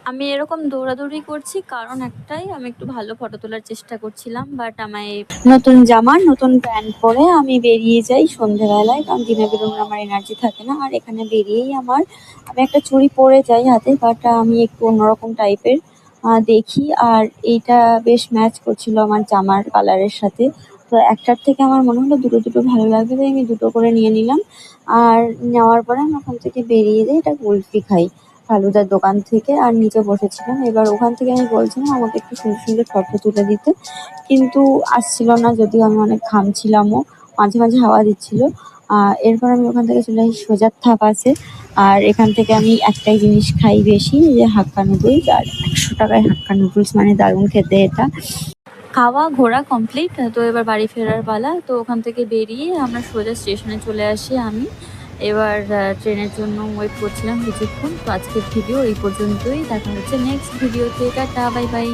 আমি এরকম দৌড়াদৌড়ি করছি কারণ একটাই, আমি একটু ভালো ফটো তোলার চেষ্টা করছিলাম। বাট আমায় নতুন জামা নতুন প্যান্ট পরে আমি বেরিয়ে যাই সন্ধেবেলায়, কারণ দিনে বেরোনোর আমার এনার্জি থাকে না। আর এখানে বেরিয়েই আমি একটা চুড়ি পরে যাই হাতে, বাট আমি একটু অন্যরকম টাইপের দেখি। আর এইটা বেশ ম্যাচ করছিল আমার জামার কালারের সাথে। তো একটার থেকে আমার মনে হলো দুটো দুটো ভালো লাগবে, তাই আমি দুটো করে নিয়ে নিলাম। আর নেওয়ার পরে আমি ওখান থেকে বেরিয়ে যাই, এটা কুলফি খাই ফালুদার দোকান থেকে। আর নিচে বসেছিলাম, এবার ওখান থেকে আমি বলছিলাম আমাকে একটু সুন্দর সুন্দর ফটো তুলে দিতে, কিন্তু আসছিল না, যদিও আমি অনেক ঘামছিলামও, মাঝে মাঝে হাওয়া দিচ্ছিল। এরপর আমি ওখান থেকে চলে আসি সোজা পাশে। আর এখান থেকে আমি একটাই জিনিস খাই বেশি, যে হাক্কা নুডলস। আর 100 টাকায় হাক্কা নুডলস মানে দারুণ খেতে এটা। খাওয়া ঘোরা কমপ্লিট, তো এবার বাড়ি ফেরার পালা। তো ওখান থেকে বেরিয়ে আমরা সোজা স্টেশনে চলে আসি। আমি এবার ট্রেনের জন্য ওয়েট করছিলাম কিছুক্ষণ। তো আজকের ভিডিও এই পর্যন্তই, দেখা হচ্ছে নেক্সট ভিডিওতে। Tata, bye bye.